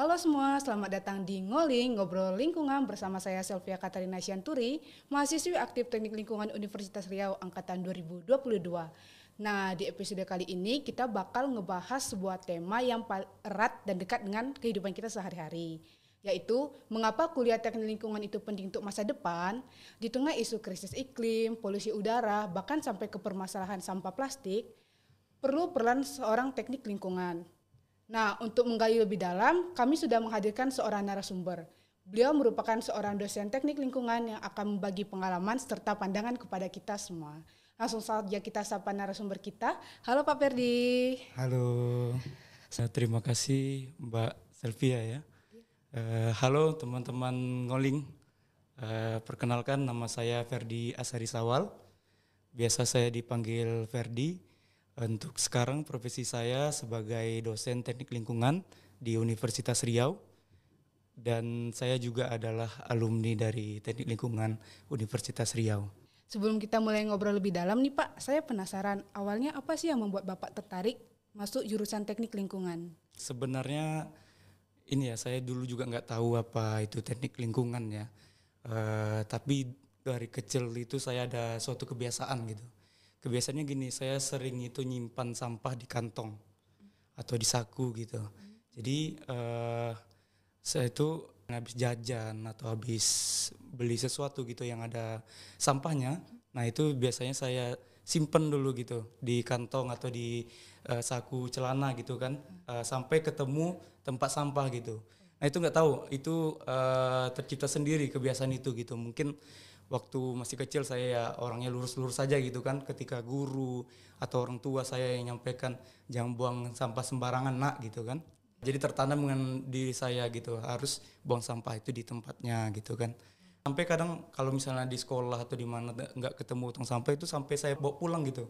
Halo semua, selamat datang di Ngoling, Ngobrol Lingkungan bersama saya Sylvia Katarina Sianturi, mahasiswi aktif Teknik Lingkungan Universitas Riau angkatan 2022. Nah, di episode kali ini kita bakal ngebahas sebuah tema yang erat dan dekat dengan kehidupan kita sehari-hari, yaitu mengapa kuliah teknik lingkungan itu penting untuk masa depan di tengah isu krisis iklim, polusi udara, bahkan sampai ke permasalahan sampah plastik, perlu peran seorang teknik lingkungan. Nah, untuk menggali lebih dalam, kami sudah menghadirkan seorang narasumber. Beliau merupakan seorang dosen teknik lingkungan yang akan membagi pengalaman serta pandangan kepada kita semua. Langsung saja kita sapa narasumber kita. Halo Pak Ferdi. Halo, terima kasih Mbak Selvia ya. Halo teman-teman Ngoling. Perkenalkan nama saya Ferdi Asari Sawal. Biasa saya dipanggil Ferdi. Untuk sekarang profesi saya sebagai dosen teknik lingkungan di Universitas Riau. Dan saya juga adalah alumni dari teknik lingkungan Universitas Riau. Sebelum kita mulai ngobrol lebih dalam nih Pak, saya penasaran awalnya apa sih yang membuat Bapak tertarik masuk jurusan teknik lingkungan? Sebenarnya ini ya, saya dulu juga nggak tahu apa itu teknik lingkungan ya. Tapi dari kecil itu saya ada suatu kebiasaan gitu. Kebiasaannya gini, saya sering itu nyimpan sampah di kantong atau di saku gitu. Jadi saya itu habis jajan atau habis beli sesuatu gitu yang ada sampahnya. Nah itu biasanya saya simpen dulu gitu di kantong atau di saku celana gitu kan, sampai ketemu tempat sampah gitu. Nah itu nggak tahu, itu tercipta sendiri kebiasaan itu gitu. Mungkin waktu masih kecil saya ya orangnya lurus-lurus saja gitu kan. Ketika guru atau orang tua saya yang nyampaikan jangan buang sampah sembarangan nak gitu kan. Jadi tertanam dengan diri saya gitu, harus buang sampah itu di tempatnya gitu kan. Sampai kadang kalau misalnya di sekolah atau di mana nggak ketemu tong sampah itu sampai saya bawa pulang gitu.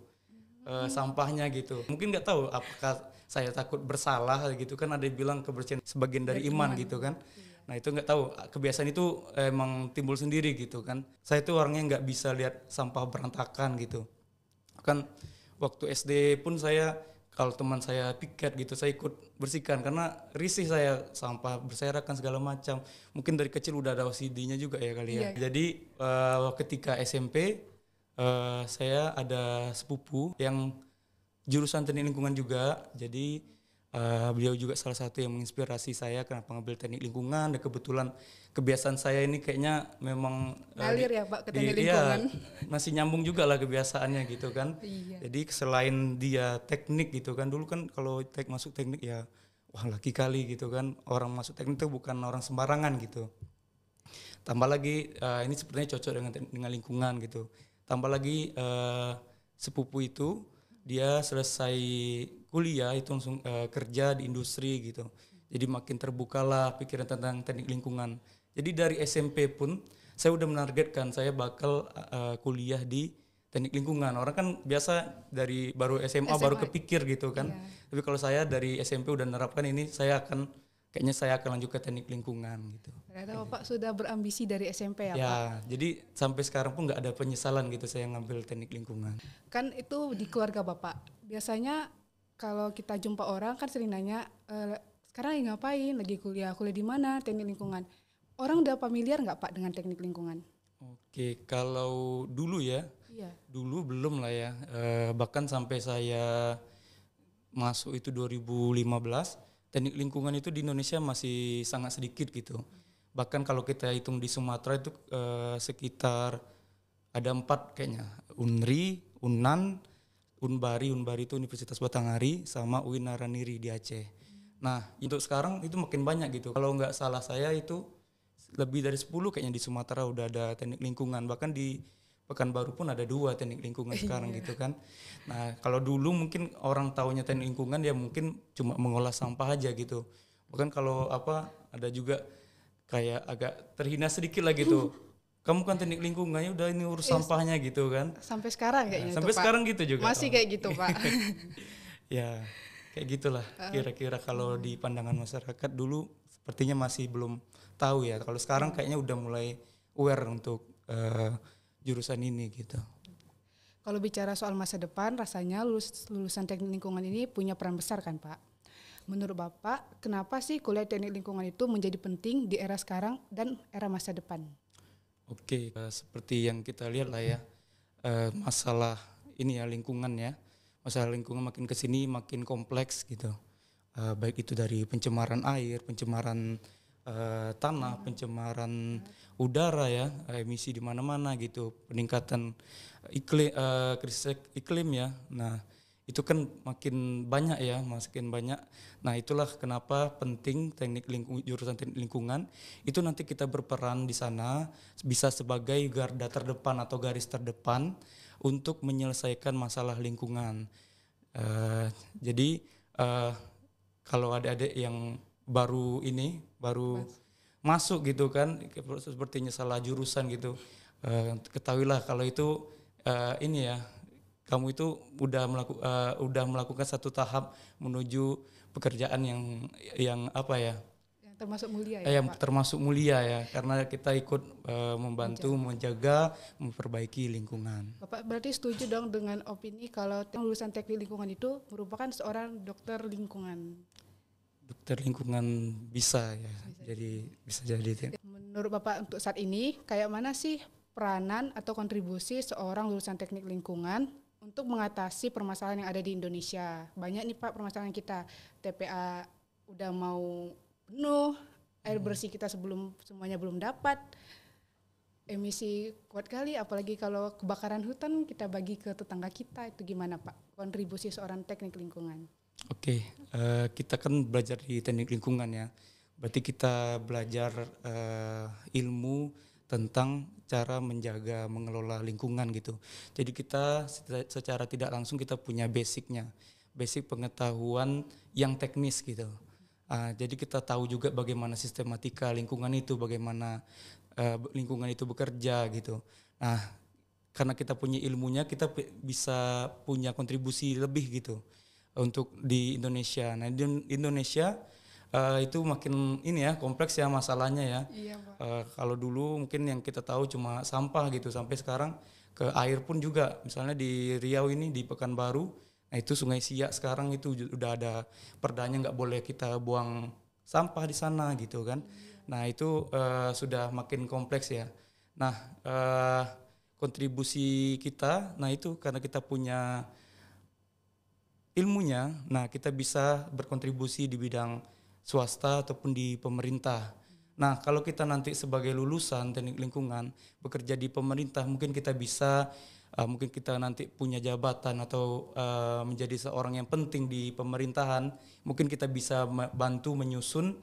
Sampahnya gitu. Mungkin nggak tahu apakah saya takut bersalah gitu kan, ada yang bilang kebersihan sebagian dari iman gitu kan. Nah itu nggak tahu, kebiasaan itu emang timbul sendiri gitu kan. Saya tuh orangnya nggak bisa lihat sampah berantakan gitu. Kan waktu SD pun saya kalau teman saya piket gitu saya ikut bersihkan karena risih saya sampah berserakan segala macam. Mungkin dari kecil udah ada OCD-nya juga ya kali ya. Jadi ketika SMP saya ada sepupu yang jurusan teknik lingkungan juga. Jadi beliau juga salah satu yang menginspirasi saya kenapa ngambil teknik lingkungan. Dan kebetulan kebiasaan saya ini kayaknya memang Ngalir ya Pak ke teknik lingkungan. masih nyambung juga lah kebiasaannya gitu kan. Iya. Jadi selain dia teknik gitu kan, dulu kan kalau masuk teknik ya wah laki kali gitu kan. Orang masuk teknik itu bukan orang sembarangan gitu. Tambah lagi ini sepertinya cocok dengan lingkungan gitu. Tambah lagi sepupu itu dia selesai kuliah itu langsung kerja di industri gitu. Jadi makin terbukalah pikiran tentang teknik lingkungan. Jadi dari SMP pun saya udah menargetkan saya bakal kuliah di teknik lingkungan. Orang kan biasa dari baru SMA baru kepikir gitu kan. Iya. Tapi kalau saya dari SMP udah menerapkan ini, kayaknya saya akan lanjut ke teknik lingkungan gitu. Ternyata Bapak sudah berambisi dari SMP ya Pak? Ya, jadi sampai sekarang pun nggak ada penyesalan gitu saya ngambil teknik lingkungan. Kan itu di keluarga Bapak. Biasanya kalau kita jumpa orang kan sering nanya, sekarang lagi ngapain, lagi kuliah di mana, teknik lingkungan. Orang udah familiar nggak Pak dengan teknik lingkungan? Oke, kalau dulu ya, dulu belum lah ya. Bahkan sampai saya masuk itu 2015, teknik lingkungan itu di Indonesia masih sangat sedikit gitu. Bahkan kalau kita hitung di Sumatera itu sekitar ada 4 kayaknya. UNRI, UNAN, Unbari itu Universitas Batanghari, sama UIN Naraniri di Aceh. Nah untuk sekarang itu makin banyak gitu. Kalau nggak salah saya itu lebih dari 10 kayaknya di Sumatera udah ada teknik lingkungan. Bahkan di Pekanbaru pun ada 2 teknik lingkungan sekarang gitu kan. Nah kalau dulu mungkin orang taunya teknik lingkungan ya mungkin cuma mengolah sampah aja gitu. Bahkan kalau ada juga kayak agak terhina sedikit lah gitu. Kamu kan teknik lingkungan ya udah ini urus sampahnya gitu kan. Sampai sekarang kayaknya sampai sekarang gitu juga. Masih kayak gitu Pak. Ya kayak gitulah kira-kira kalau di pandangan masyarakat dulu sepertinya masih belum tahu ya. Kalau sekarang kayaknya udah mulai aware untuk jurusan ini gitu. Kalau bicara soal masa depan rasanya lulusan teknik lingkungan ini punya peran besar kan Pak. Menurut Bapak, kenapa sih kuliah teknik lingkungan itu menjadi penting di era sekarang dan era masa depan? Oke, seperti yang kita lihat lah ya, masalah ini ya lingkungan ya, masalah lingkungan makin kesini makin kompleks gitu. Baik itu dari pencemaran air, pencemaran tanah, pencemaran udara ya, emisi di mana-mana gitu, peningkatan krisis iklim ya. Nah, itu kan makin banyak ya, makin banyak. Nah, itulah kenapa penting jurusan teknik lingkungan itu nanti kita berperan di sana bisa sebagai garda terdepan atau garis terdepan untuk menyelesaikan masalah lingkungan. Jadi kalau adik-adik yang baru masuk gitu kan, sepertinya salah jurusan gitu, ketahuilah kalau itu ini ya, kamu itu udah melakukan satu tahap menuju pekerjaan yang apa ya, Yang termasuk mulia ya, yang Pak? termasuk mulia ya, karena kita ikut membantu menjaga, memperbaiki lingkungan. Bapak berarti setuju dong dengan opini kalau lulusan teknik lingkungan itu merupakan seorang dokter lingkungan. Dokter lingkungan bisa ya, jadi bisa jadi. Menurut Bapak untuk saat ini, kayak mana sih peranan atau kontribusi seorang lulusan teknik lingkungan untuk mengatasi permasalahan yang ada di Indonesia? Banyak nih Pak permasalahan kita, TPA udah mau penuh, air bersih kita semuanya belum dapat, emisi kuat kali, apalagi kalau kebakaran hutan kita bagi ke tetangga kita, itu gimana Pak kontribusi seorang teknik lingkungan? Oke, kita kan belajar di teknik lingkungan ya. Berarti kita belajar ilmu tentang cara menjaga, mengelola lingkungan gitu. Jadi kita secara tidak langsung kita punya basicnya, basic pengetahuan yang teknis gitu. Jadi kita tahu juga bagaimana sistematika lingkungan itu, bagaimana lingkungan itu bekerja gitu. Nah, karena kita punya ilmunya, kita bisa punya kontribusi lebih gitu untuk di Indonesia. Nah, di Indonesia itu makin ini ya kompleks ya masalahnya ya. Iya, Pak. Kalau dulu mungkin yang kita tahu cuma sampah gitu, sampai sekarang ke air pun juga. Misalnya di Riau ini, di Pekanbaru, nah itu Sungai Siak sekarang itu udah ada perdanya, nggak boleh kita buang sampah di sana gitu kan. Nah itu sudah makin kompleks ya. Nah kontribusi kita, nah itu karena kita punya ilmunya, nah kita bisa berkontribusi di bidang swasta ataupun di pemerintah. Nah, kalau kita nanti sebagai lulusan teknik lingkungan bekerja di pemerintah, mungkin kita bisa mungkin kita nanti punya jabatan atau menjadi seorang yang penting di pemerintahan, mungkin kita bisa bantu menyusun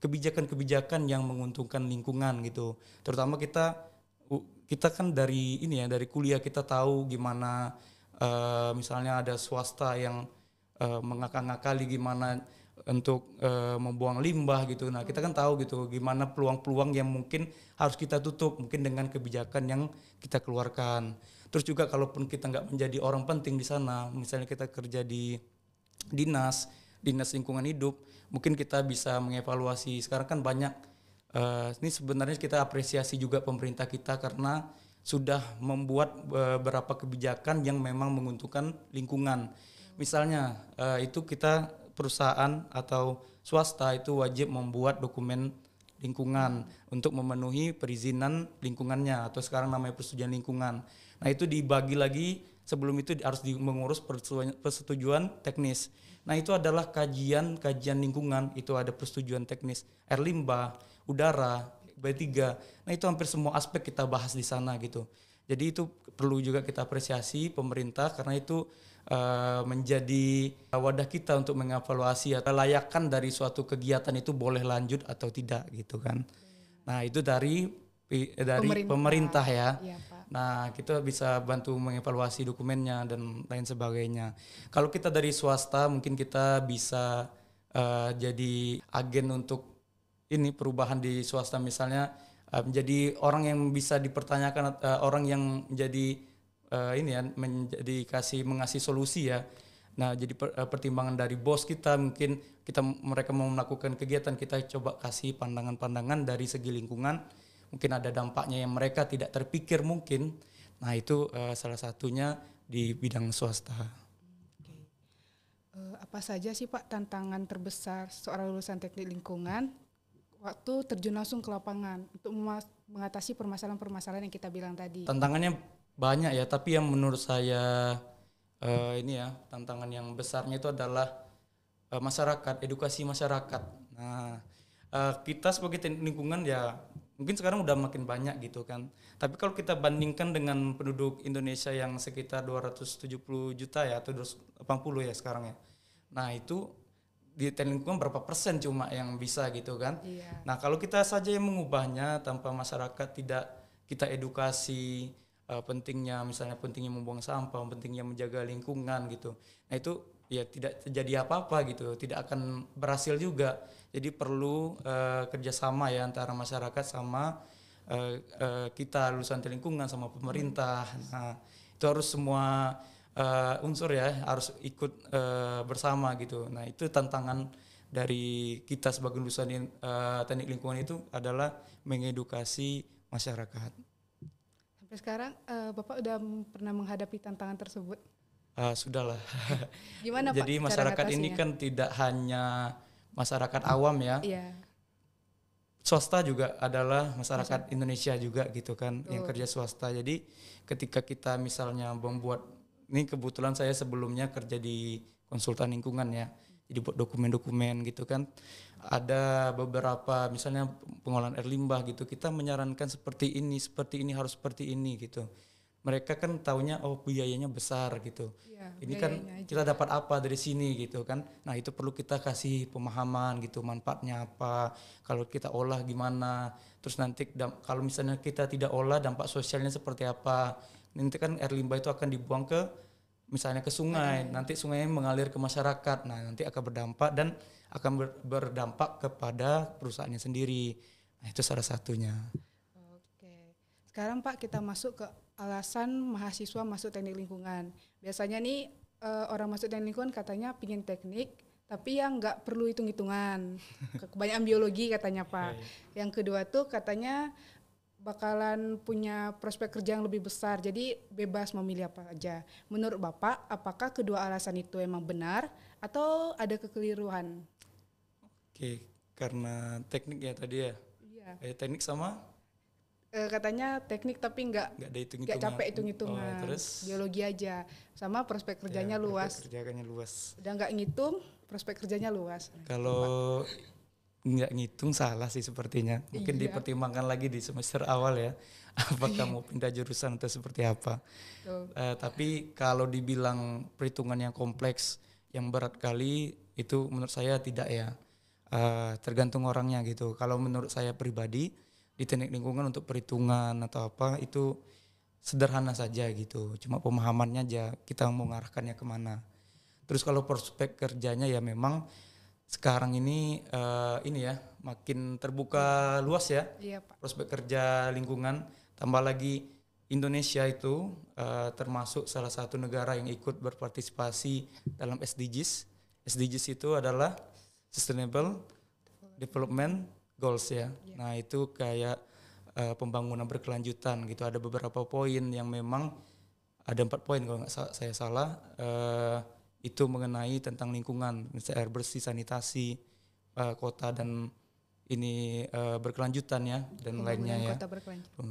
kebijakan-kebijakan yang menguntungkan lingkungan gitu. Terutama kita kan dari ini ya, dari kuliah kita tahu gimana misalnya ada swasta yang mengakal-ngakali gimana untuk membuang limbah gitu. Nah, kita kan tahu gitu gimana peluang-peluang yang mungkin harus kita tutup mungkin dengan kebijakan yang kita keluarkan. Terus juga kalaupun kita nggak menjadi orang penting di sana, misalnya kita kerja di dinas lingkungan hidup, mungkin kita bisa mengevaluasi. Sekarang kan banyak ini sebenarnya kita apresiasi juga pemerintah kita karena sudah membuat beberapa kebijakan yang memang menguntungkan lingkungan. Misalnya itu kita perusahaan atau swasta itu wajib membuat dokumen lingkungan untuk memenuhi perizinan lingkungannya atau sekarang namanya persetujuan lingkungan. Nah itu dibagi lagi, sebelum itu harus mengurus persetujuan teknis. Nah itu adalah kajian lingkungan, itu ada persetujuan teknis air limbah, udara, B3. Nah itu hampir semua aspek kita bahas di sana gitu. Jadi itu perlu juga kita apresiasi pemerintah karena itu menjadi wadah kita untuk mengevaluasi atau layakan dari suatu kegiatan itu boleh lanjut atau tidak gitu kan. Nah itu dari pemerintah ya. Iya, Pak. Nah kita bisa bantu mengevaluasi dokumennya dan lain sebagainya. Kalau kita dari swasta mungkin kita bisa jadi agen untuk ini perubahan di swasta, misalnya menjadi orang yang bisa dipertanyakan, orang yang menjadi ini ya mengasih solusi ya. Nah jadi pertimbangan dari bos kita, mungkin mereka mau melakukan kegiatan, kita coba kasih pandangan-pandangan dari segi lingkungan, mungkin ada dampaknya yang mereka tidak terpikir mungkin. Nah itu salah satunya di bidang swasta. Apa saja sih Pak tantangan terbesar seorang lulusan teknik lingkungan waktu terjun langsung ke lapangan untuk mengatasi permasalahan-permasalahan yang kita bilang tadi? Tantangannya banyak ya, tapi yang menurut saya ini ya tantangan yang besarnya itu adalah masyarakat, edukasi masyarakat. Nah, kita sebagai teknik lingkungan ya mungkin sekarang udah makin banyak gitu kan. Tapi kalau kita bandingkan dengan penduduk Indonesia yang sekitar 270 juta ya atau 280 ya sekarang ya. Nah, itu di teknik lingkungan berapa persen cuma yang bisa gitu kan. Iya. Nah, kalau kita saja yang mengubahnya tanpa masyarakat tidak kita edukasi pentingnya, misalnya pentingnya membuang sampah, pentingnya menjaga lingkungan gitu. Nah, itu ya tidak terjadi apa-apa gitu, tidak akan berhasil juga. Jadi perlu kerjasama ya antara masyarakat sama kita lulusan teknik lingkungan sama pemerintah. Nah, itu harus semua unsur ya harus ikut bersama gitu. Nah, itu tantangan dari kita sebagai lulusan teknik lingkungan itu adalah mengedukasi masyarakat. Sampai sekarang Bapak udah pernah menghadapi tantangan tersebut? Sudahlah. Gimana Pak Jadi cara masyarakat ini ngatasinya? kan tidak hanya masyarakat awam ya, Iya, swasta juga adalah masyarakat Indonesia juga gitu kan, yang betul. kerja swasta. Jadi ketika kita misalnya membuat, ini kebetulan saya sebelumnya kerja di konsultan lingkungan ya, jadi buat dokumen-dokumen gitu kan. Ada beberapa misalnya pengolahan air limbah gitu, kita menyarankan seperti ini harus seperti ini gitu. Mereka kan taunya oh biayanya besar gitu. Iya, Ini kan biayanya aja. kita dapat apa dari sini gitu kan. Nah, itu perlu kita kasih pemahaman gitu, manfaatnya apa, kalau kita olah gimana. Terus nanti kalau misalnya kita tidak olah dampak sosialnya seperti apa. Nanti kan air limbah itu akan dibuang ke misalnya ke sungai. Nanti sungainya mengalir ke masyarakat. Nah, nanti akan berdampak dan akan berdampak kepada perusahaannya sendiri. Nah, itu salah satunya. Oke. Sekarang Pak kita masuk ke alasan mahasiswa masuk teknik lingkungan. Biasanya nih orang masuk teknik lingkungan katanya pingin teknik, tapi yang nggak perlu hitung-hitungan. Kebanyakan biologi katanya Pak. Yang kedua tuh katanya bakalan punya prospek kerja yang lebih besar, jadi bebas memilih apa aja. Menurut Bapak, apakah kedua alasan itu emang benar atau ada kekeliruan? Oke, karena teknik ya tadi ya. Iya. Teknik sama Katanya teknik tapi nggak nggak ada nggak hitung-hitungan. capek hitung-hitungan, Terus biologi aja, sama prospek kerjanya luas. kerjanya luas. Udah nggak ngitung, prospek kerjanya luas. Kalau nggak ngitung salah sih sepertinya. Mungkin Iya. dipertimbangkan lagi di semester awal ya. Apakah mau pindah jurusan atau seperti apa. Tuh. Tapi kalau dibilang perhitungan yang kompleks, yang berat kali, itu menurut saya tidak ya. Tergantung orangnya gitu. Kalau menurut saya pribadi, di teknik lingkungan untuk perhitungan atau apa, itu sederhana saja gitu. Cuma pemahamannya aja kita mau ngarahkannya kemana. Terus kalau prospek kerjanya ya memang sekarang ini ya makin terbuka luas ya Iya Pak. prospek kerja lingkungan, tambah lagi Indonesia itu termasuk salah satu negara yang ikut berpartisipasi dalam SDGs. SDGs itu adalah Sustainable Development Goals ya. Nah, itu kayak pembangunan berkelanjutan gitu. Ada beberapa poin yang memang ada 4 poin kalau nggak saya salah. Itu mengenai tentang lingkungan, misalnya air bersih, sanitasi, kota dan ini berkelanjutan ya dan lainnya ya. Kota berkelanjutan.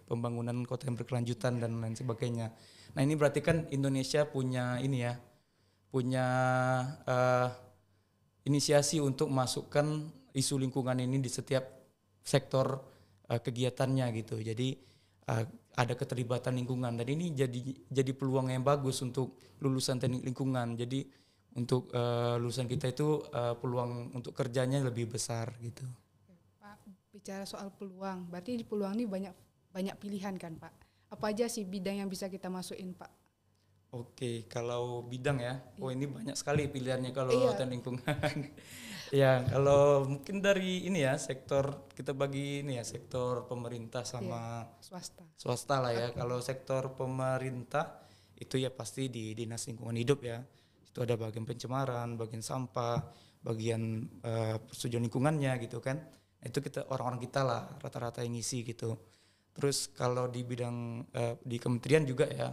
Pembangunan kota yang berkelanjutan dan lain sebagainya. Nah, ini berarti kan Indonesia punya ini ya, punya inisiasi untuk masukkan isu lingkungan ini di setiap sektor kegiatannya gitu. Jadi ada keterlibatan lingkungan dan ini jadi peluang yang bagus untuk lulusan teknik lingkungan. Jadi untuk lulusan kita itu peluang untuk kerjanya lebih besar gitu. Pak, bicara soal peluang, berarti di peluang ini banyak pilihan kan Pak? Apa aja sih bidang yang bisa kita masukin Pak? Oke, kalau bidang ya, ini banyak sekali pilihannya kalau Iya. teknik lingkungan. Ya, kalau mungkin dari ini ya sektor kita bagi ini ya sektor pemerintah sama Swasta. lah ya. Kalau sektor pemerintah itu ya pasti di Dinas Lingkungan Hidup ya. Itu ada bagian pencemaran, bagian sampah, bagian persetujuan lingkungannya gitu kan. Itu kita orang-orang kita lah rata-rata yang ngisi gitu. Terus kalau di bidang di kementerian juga ya.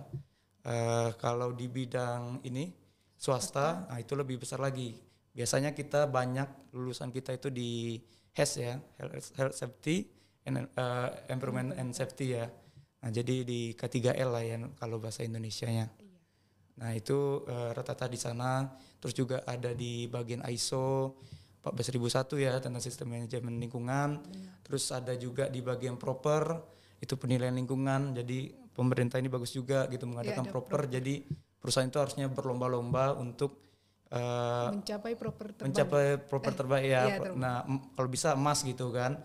Kalau di bidang ini swasta, nah itu lebih besar lagi. Biasanya kita banyak lulusan kita itu di HES ya, Health Safety Environment and Safety ya. Nah jadi di K3L lah ya kalau bahasa Indonesianya. Nah itu rata-rata di sana. Terus juga ada di bagian ISO 14001 ya tentang sistem manajemen lingkungan. Terus ada juga di bagian proper itu penilaian lingkungan. Jadi pemerintah ini bagus juga gitu mengadakan proper. Jadi perusahaan itu harusnya berlomba-lomba untuk mencapai proper terbaik ya. Nah kalau bisa emas gitu kan.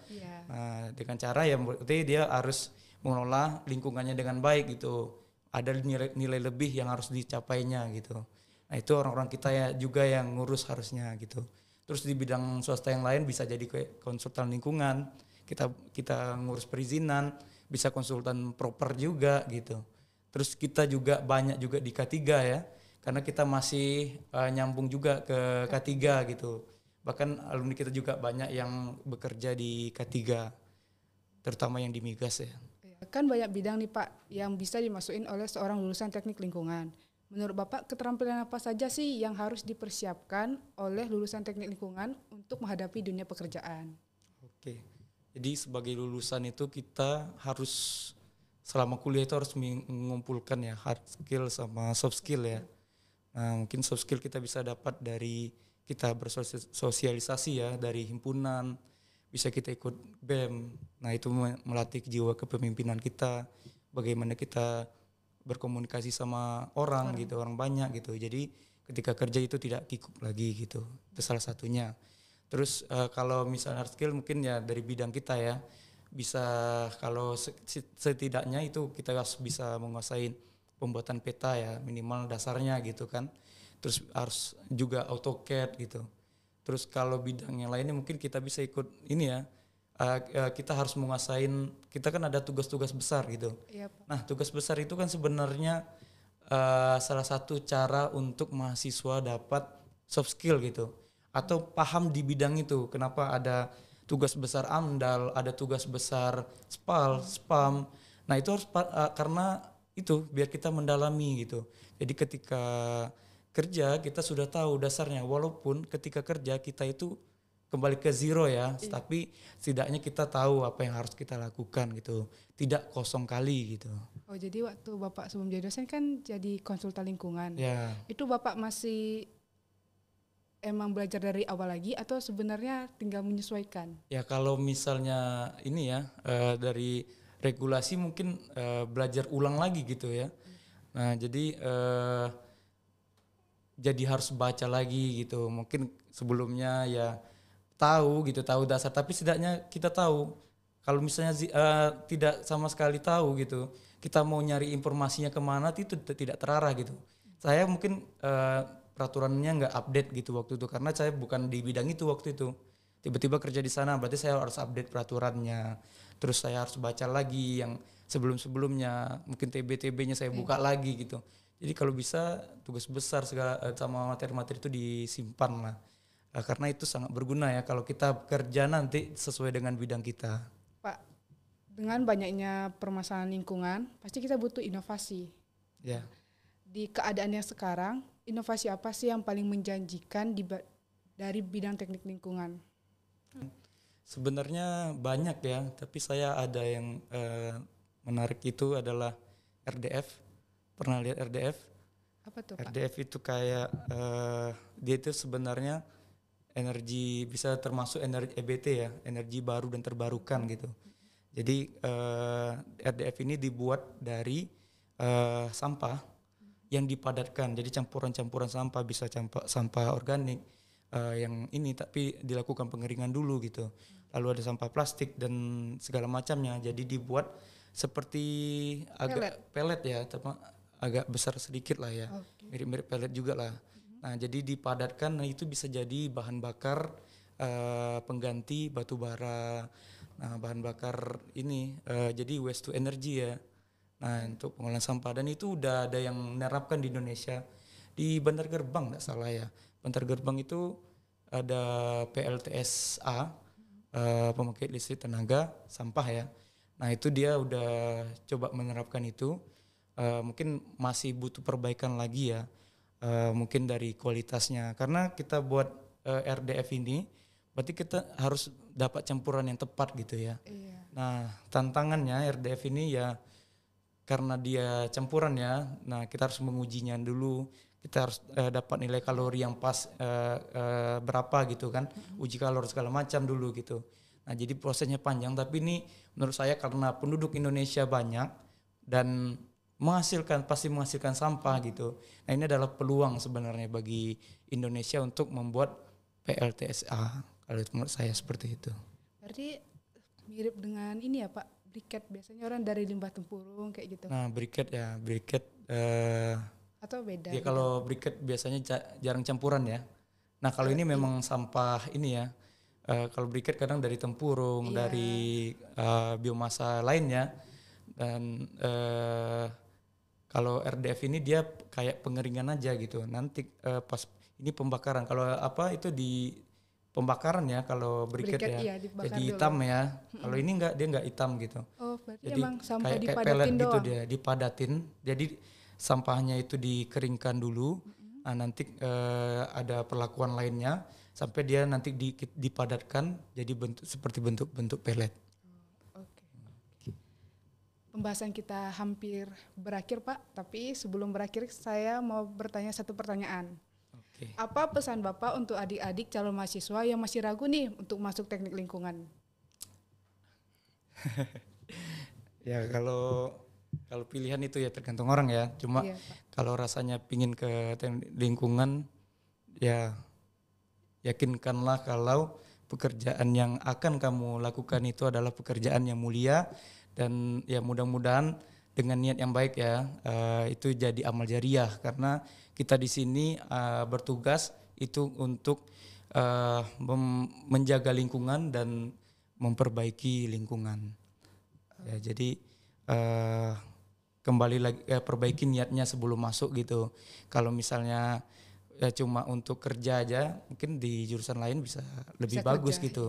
Nah dengan cara ya berarti dia harus mengelola lingkungannya dengan baik gitu. Ada nilai lebih yang harus dicapainya gitu. Nah itu orang-orang kita ya juga yang ngurus harusnya gitu. Terus di bidang swasta yang lain bisa jadi kayak konsultan lingkungan, kita ngurus perizinan, bisa konsultan proper juga gitu. Terus kita juga banyak juga di K3 ya, karena kita masih nyambung juga ke K3 gitu. Bahkan alumni kita juga banyak yang bekerja di K3, terutama yang di migas ya. Kan banyak bidang nih Pak yang bisa dimasukin oleh seorang lulusan teknik lingkungan. Menurut Bapak keterampilan apa saja sih yang harus dipersiapkan oleh lulusan teknik lingkungan untuk menghadapi dunia pekerjaan? Oke, jadi sebagai lulusan itu kita harus selama kuliah itu harus mengumpulkan ya hard skill sama soft skill ya. Nah mungkin soft skill kita bisa dapat dari kita bersosialisasi ya dari himpunan, bisa kita ikut BEM. Nah itu melatih jiwa kepemimpinan kita, bagaimana kita berkomunikasi sama orang gitu, orang banyak gitu. Jadi ketika kerja itu tidak kikuk lagi gitu. Itu salah satunya. Terus kalau misalnya hard skill mungkin ya dari bidang kita ya. Bisa kalau setidaknya itu kita harus bisa menguasai pembuatan peta ya, minimal dasarnya gitu kan. Terus harus juga AutoCAD gitu. Terus kalau bidang yang lainnya mungkin kita bisa ikut ini ya, kita harus menguasai, kita kan ada tugas-tugas besar gitu. Nah tugas besar itu kan sebenarnya salah satu cara untuk mahasiswa dapat soft skill gitu. Atau paham di bidang itu, kenapa ada tugas besar AMDAL, ada tugas besar SPAL, SPAM. Nah itu harus karena itu biar kita mendalami gitu. Jadi ketika kerja kita sudah tahu dasarnya, walaupun ketika kerja kita itu kembali ke zero ya, tapi setidaknya kita tahu apa yang harus kita lakukan gitu, tidak kosong kali gitu. Oh jadi waktu Bapak sebelum jadi dosen kan jadi konsultan lingkungan, itu Bapak masih emang belajar dari awal lagi atau sebenarnya tinggal menyesuaikan? Ya kalau misalnya ini ya dari regulasi mungkin belajar ulang lagi gitu ya. Nah jadi harus baca lagi gitu. Mungkin sebelumnya ya tahu dasar, tapi setidaknya kita tahu. Kalau misalnya tidak sama sekali tahu gitu, kita mau nyari informasinya kemana itu tidak terarah gitu. Saya mungkin peraturannya nggak update gitu waktu itu karena saya bukan di bidang itu waktu itu. Tiba-tiba kerja di sana, berarti saya harus update peraturannya. Terus saya harus baca lagi yang sebelum-sebelumnya, mungkin TB-TB-nya saya buka lagi gitu. Jadi kalau bisa tugas besar segala sama materi-materi itu disimpan lah. Karena itu sangat berguna ya kalau kita kerja nanti sesuai dengan bidang kita. Pak, dengan banyaknya permasalahan lingkungan, pasti kita butuh inovasi. Ya. Di keadaan yang sekarang, inovasi apa sih yang paling menjanjikan dari bidang teknik lingkungan? Sebenarnya banyak ya, tapi saya ada yang menarik itu adalah RDF. Pernah lihat RDF? Apa tuh Pak? RDF itu kayak dia itu sebenarnya energi, bisa termasuk energi EBT ya, energi baru dan terbarukan gitu. Jadi RDF ini dibuat dari sampah yang dipadatkan. Jadi campuran-campuran sampah, bisa sampah organik yang ini tapi dilakukan pengeringan dulu gitu. Lalu ada sampah plastik dan segala macamnya. Jadi dibuat seperti agak pelet ya, agak besar sedikit lah ya. Mirip-mirip pelet juga lah. Nah, jadi dipadatkan, nah itu bisa jadi bahan bakar pengganti batu bara. Nah, bahan bakar ini jadi waste to energy ya. Nah, untuk pengolahan sampah, dan itu udah ada yang menerapkan di Indonesia di Bantar Gerbang enggak salah ya. Bantar Gerbang itu ada PLTSA, pembangkit listrik tenaga sampah ya. Nah, itu dia udah coba menerapkan itu. Mungkin masih butuh perbaikan lagi ya. mungkin dari kualitasnya. Karena kita buat RDF ini, berarti kita harus dapat campuran yang tepat gitu ya. Iya. Nah, tantangannya RDF ini ya karena dia campuran ya, nah kita harus mengujinya dulu. Kita harus dapat nilai kalori yang pas berapa gitu kan, uji kalori segala macam dulu gitu. Nah, jadi prosesnya panjang, tapi ini menurut saya karena penduduk Indonesia banyak dan pasti menghasilkan sampah gitu. Nah, ini adalah peluang sebenarnya bagi Indonesia untuk membuat PLTSA. Kalau menurut saya seperti itu. Berarti mirip dengan ini ya Pak, briket. Biasanya orang dari limbah tempurung kayak gitu. Nah, briket Atau beda? ya kalau briket biasanya jarang campuran ya. Nah, kalau ini memang sampah ini ya. Kalau briket kadang dari tempurung, Iya. dari biomasa lainnya. Dan kalau RDF ini dia kayak pengeringan aja gitu. Nanti pas ini pembakaran. Kalau itu di pembakaran ya, kalau briket ya iya, dibakar jadi dulu. hitam ya. Kalau ini dia enggak hitam gitu. Oh, berarti Jadi emang sampah kayak pelet dipadatin gitu doang. dia, dipadatin. Jadi sampahnya itu dikeringkan dulu. Nah, nanti ada perlakuan lainnya sampai dia nanti dipadatkan jadi seperti bentuk pelet. Oke. Pembahasan kita hampir berakhir Pak, tapi sebelum berakhir saya mau bertanya satu pertanyaan. Oke. Apa pesan Bapak untuk adik-adik calon mahasiswa yang masih ragu nih untuk masuk teknik lingkungan? Ya kalau pilihan itu ya tergantung orang ya. Cuma Iya, Pak. kalau rasanya pingin ke teknik lingkungan ya yakinkanlah kalau pekerjaan yang akan kamu lakukan itu adalah pekerjaan yang mulia dan ya mudah-mudahan dengan niat yang baik ya itu jadi amal jariah karena kita di sini bertugas itu untuk menjaga lingkungan dan memperbaiki lingkungan. Ya, jadi kembali lagi perbaiki niatnya sebelum masuk gitu. Kalau misalnya ya cuma untuk kerja aja, mungkin di jurusan lain bisa lebih Bisa bagus kerja, gitu.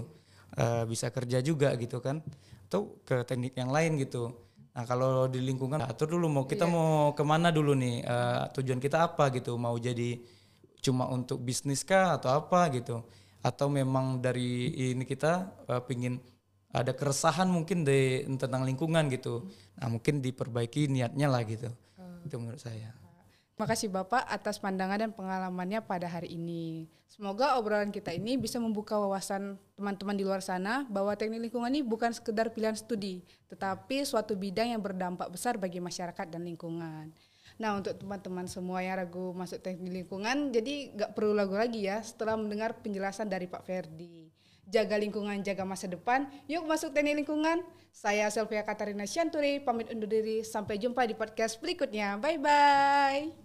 Bisa kerja juga gitu kan, atau ke teknik yang lain gitu. Nah kalau di lingkungan atur dulu kita mau kemana dulu nih, tujuan kita apa gitu, mau jadi cuma untuk bisnis kah atau apa gitu, atau memang dari ini kita pingin ada keresahan mungkin tentang lingkungan gitu. Nah mungkin diperbaiki niatnya lah gitu. Itu menurut saya. Terima kasih Bapak atas pandangan dan pengalamannya pada hari ini. Semoga obrolan kita ini bisa membuka wawasan teman-teman di luar sana bahwa teknik lingkungan ini bukan sekedar pilihan studi, tetapi suatu bidang yang berdampak besar bagi masyarakat dan lingkungan. Nah, untuk teman-teman semua yang ragu masuk teknik lingkungan, jadi nggak perlu ragu lagi ya setelah mendengar penjelasan dari Pak Ferdi. Jaga lingkungan, jaga masa depan. Yuk masuk teknik lingkungan. Saya Sylvia Katarina Syanturi, pamit undur diri. Sampai jumpa di podcast berikutnya. Bye-bye.